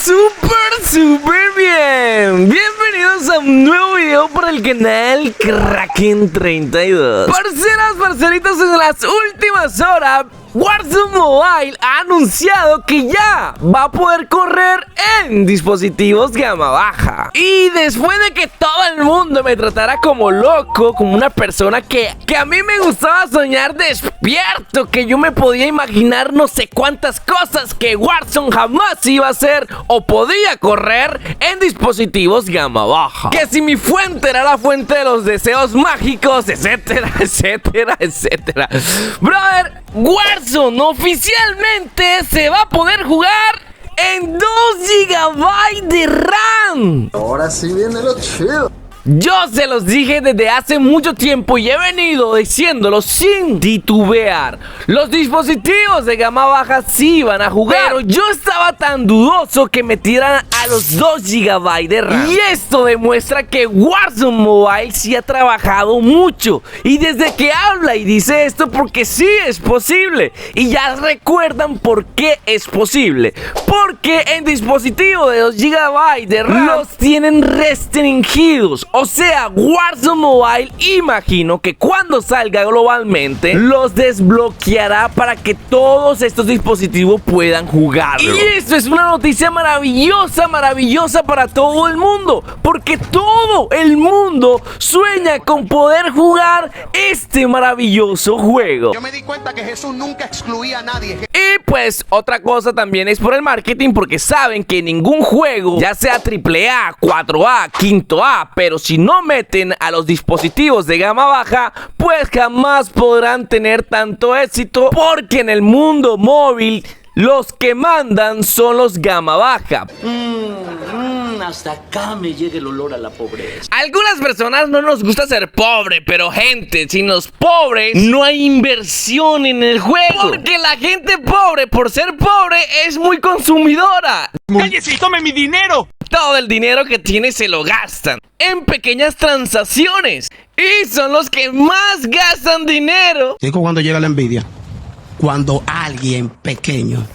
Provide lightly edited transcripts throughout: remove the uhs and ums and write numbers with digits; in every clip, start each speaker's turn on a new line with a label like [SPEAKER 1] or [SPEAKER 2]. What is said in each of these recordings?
[SPEAKER 1] súper bien. Bienvenidos a un nuevo video para el canal Kraken32. Parceras, parceritos, en las últimas horas Warzone Mobile ha anunciado que ya va a poder correr en dispositivos gama baja. Y después de que todo el mundo me tratara como loco, como una persona que a mí me gustaba soñar despierto, que yo me podía imaginar no sé cuántas cosas que Warzone jamás iba a hacer o podía correr en dispositivos gama baja. Que si mi fuente era la fuente de los deseos mágicos, etcétera, etcétera, etcétera. Brother, Warzone oficialmente se va a poder jugar en 2 GB de RAM.
[SPEAKER 2] Ahora sí viene lo chido.
[SPEAKER 1] Yo se los dije desde hace mucho tiempo y he venido diciéndolo sin titubear. Los dispositivos de gama baja sí van a jugar, pero yo estaba tan dudoso que metieran a los 2 GB de RAM. Y esto demuestra que Warzone Mobile sí ha trabajado mucho. Y desde que habla y dice esto porque sí es posible. Y ya recuerdan por qué es posible. Porque en dispositivos de 2 GB de RAM los tienen restringidos. O sea, Warzone Mobile, imagino que cuando salga globalmente los desbloqueará para que todos estos dispositivos puedan jugarlo. Y esto es una noticia maravillosa, maravillosa para todo el mundo, porque todo el mundo sueña con poder jugar este maravilloso juego.
[SPEAKER 3] Yo me di cuenta que Jesús nunca excluía a nadie.
[SPEAKER 1] Y pues otra cosa también es por el marketing, porque saben que ningún juego, ya sea AAA, 4A, 5A, pero si no meten a los dispositivos de gama baja, pues jamás podrán tener tanto éxito, porque en el mundo móvil los que mandan son los gama baja.
[SPEAKER 4] Hasta acá me llega el olor a la pobreza.
[SPEAKER 1] Algunas personas no nos gusta ser pobre, pero gente, sin los pobres no hay inversión en el juego. Porque la gente pobre, por ser pobre, es muy consumidora.
[SPEAKER 5] ¡Cállese y tome mi dinero!
[SPEAKER 1] Todo el dinero que tiene se lo gastan en pequeñas transacciones. Y son los que más gastan dinero.
[SPEAKER 6] Digo cuando llega la envidia. Cuando alguien pequeño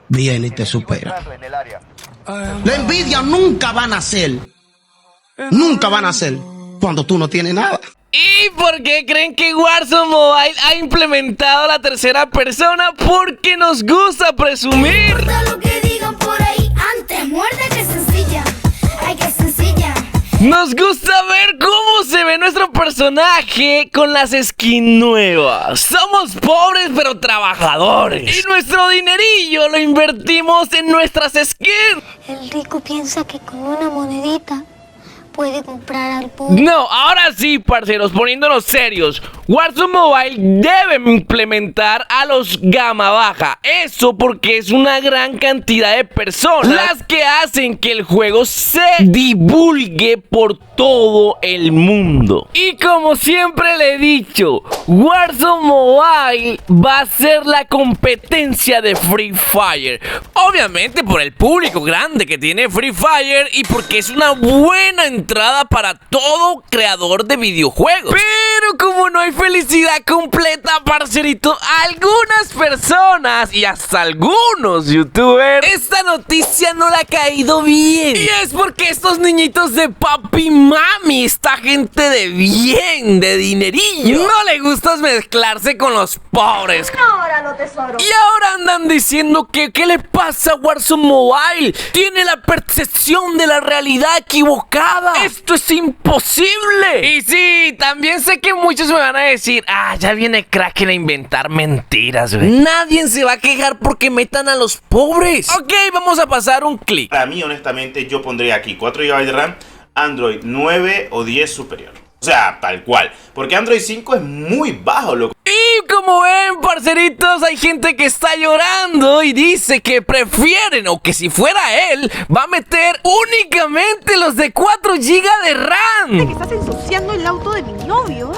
[SPEAKER 6] viene y te supera. La envidia nunca va a nacer. Nunca va a nacer cuando tú no tienes nada.
[SPEAKER 1] ¿Y por qué creen que Warzone Mobile ha implementado la tercera persona? Porque nos gusta presumir.
[SPEAKER 7] Lo que digan por ahí antes, muerde que sencilla. Ay, que sencilla.
[SPEAKER 1] Nos gusta ver cómo se ve nuestro personaje con las skins nuevas. Somos pobres pero trabajadores. Y nuestro dinerillo lo invertimos en nuestras skins.
[SPEAKER 7] El rico piensa que con una monedita puede comprar al pobre.
[SPEAKER 1] No, ahora sí, parceros, poniéndonos serios, Warzone Mobile debe implementar a los gama baja. Eso porque es una gran cantidad de personas las que hacen que el juego se divulgue por todo el mundo. Y como siempre le he dicho, Warzone Mobile va a ser la competencia de Free Fire. Obviamente por el público grande que tiene Free Fire y porque es una buena entrada para todo creador de videojuegos. Pero como no hay felicidad completa, parcerito, algunas personas y hasta algunos youtubers, esta noticia no le ha caído bien. Y es porque estos niñitos de papi y mami, esta gente de bien, de dinerillo, no le gusta mezclarse con los pobres.
[SPEAKER 7] Óralo, tesoro.
[SPEAKER 1] Y ahora andan diciendo que ¿qué le pasa a Warzone Mobile? Tiene la percepción de la realidad equivocada. ¡Esto es imposible! Y sí, también sé que muchos me van a decir, ya viene Kraken a inventar mentiras, güey. Nadie se va a quejar porque metan a los pobres. Ok, vamos a pasar un clic.
[SPEAKER 5] Para mí, honestamente, yo pondría aquí 4 GB de RAM, Android 9 o 10 superior. O sea, tal cual. Porque Android 5 es muy bajo, loco.
[SPEAKER 1] Y como ven, parceritos, hay gente que está llorando y dice que prefieren, o que si fuera él, va a meter únicamente los de 4 GB de RAM.
[SPEAKER 8] Que estás ensuciando el auto de mi novio.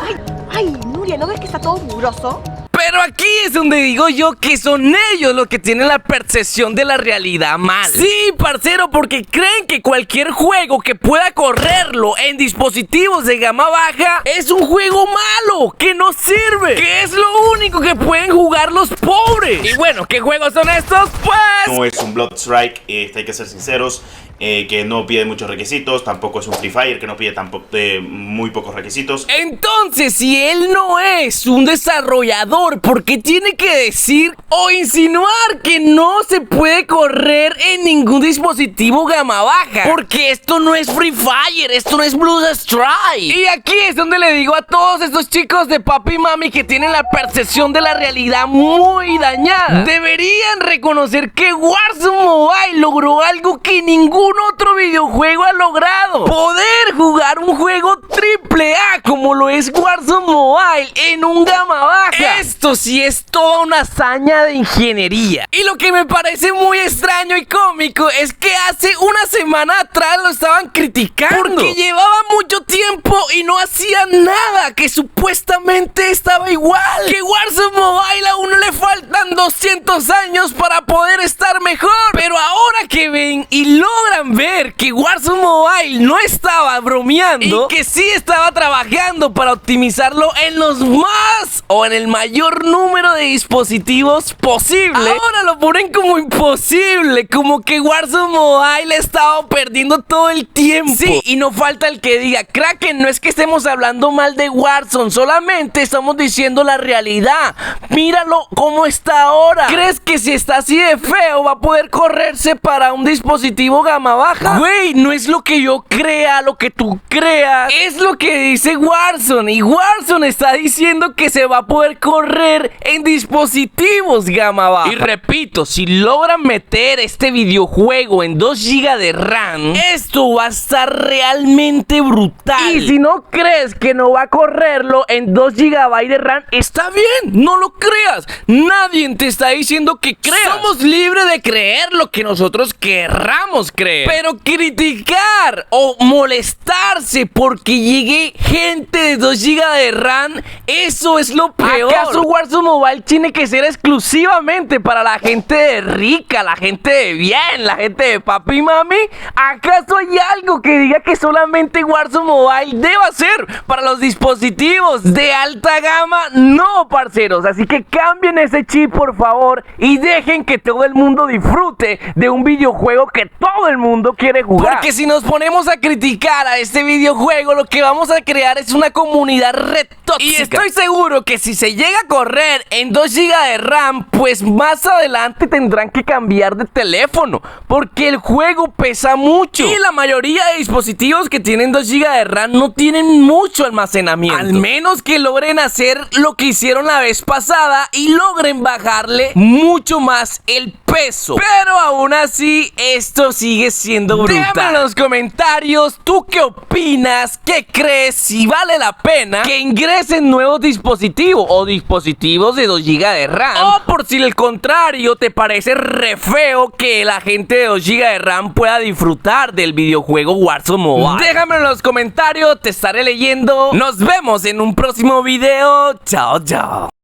[SPEAKER 8] Ay, Nuria, ¿no ves que está todo mugroso?
[SPEAKER 1] Pero aquí es donde digo yo que son ellos los que tienen la percepción de la realidad mal. Sí, parcero, porque creen que cualquier juego que pueda correrlo en dispositivos de gama baja es un juego malo, que no sirve, que es lo único que pueden jugar los pobres. Y bueno, ¿qué juegos son estos? Pues
[SPEAKER 5] no es un Bloodstrike, hay que ser sinceros, que no pide muchos requisitos. Tampoco es un Free Fire, que no pide tampoco muy pocos requisitos.
[SPEAKER 1] Entonces, si él no es un desarrollador, ¿por qué tiene que decir o insinuar que no se puede correr en ningún dispositivo gama baja? Porque esto no es Free Fire, esto no es Bloodstrike. Y aquí es donde le digo a todos estos chicos de papi y mami que tienen la percepción de la realidad muy dañada, deberían reconocer que Warzone Mobile logró algo que ningún otro videojuego ha logrado: poder jugar un juego AAA como lo es Warzone Mobile en un gama baja. Esto sí es toda una hazaña de ingeniería. Y lo que me parece muy extraño y cómico es que hace una semana atrás lo estaban criticando porque llevaba mucho tiempo y no hacía nada, que supuestamente estaba igual, que Warzone Mobile aún le faltan 200 años para poder estar mejor. Pero ahora que ven y logran ver que Warzone Mobile no estaba bromeando y que sí estaba trabajando para optimizarlo en los más o en el mayor número de dispositivos posible, ahora lo ponen como imposible, como que Warzone Mobile estaba perdiendo todo el tiempo. Sí, y no falta el que diga: Kraken, no es que estemos hablando mal de Warzone, solamente estamos diciendo la realidad. Míralo cómo está ahora. ¿Crees que si está así de feo va a poder correrse para un dispositivo gama baja? Güey, no es lo que yo crea, lo que tú creas, es lo que dice Warzone. Y Warzone está diciendo que se va a poder correr en dispositivos gama baja. Y repito, si logran meter este videojuego en 2 GB de RAM, esto va a estar realmente brutal. Y si no crees que no va a correrlo en 2 GB de RAM, está bien, no lo creas. Nadie te está diciendo que creas. Somos libres de creer lo que nosotros querramos creer. Pero criticar o molestarse porque llegue gente de 2 GB de RAM, eso es lo peor. ¿Acaso Warzone Mobile tiene que ser exclusivamente para la gente de rica, la gente de bien, la gente de papi y mami? ¿Acaso hay algo que diga que solamente Warzone Mobile deba ser para los dispositivos de alta gama? No, parceros. Así que cambien ese chip, por favor, y dejen que todo el mundo disfrute de un videojuego que todo el mundo quiere jugar. Porque si nos ponemos a criticar a este videojuego, lo que vamos a crear es una comunidad re tóxica. Y estoy seguro que si se llega a correr en 2 GB de RAM, pues más adelante tendrán que cambiar de teléfono, porque el juego pesa mucho. Y la mayoría de dispositivos que tienen 2 GB de RAM no tienen mucho almacenamiento. Al menos que logren hacer lo que hicieron la vez pasada y logren bajarle mucho más el peso. Pero aún así, esto sigue siendo brutal. Déjame en los comentarios, ¿tú qué opinas? ¿Qué crees? Si vale la pena que ingresen nuevos dispositivos o dispositivos de 2 GB de RAM. O por si el contrario, te parece re feo que la gente de 2 GB de RAM pueda disfrutar del videojuego Warzone Mobile. Déjame en los comentarios, te estaré leyendo. Nos vemos en un próximo video. Chao, chao.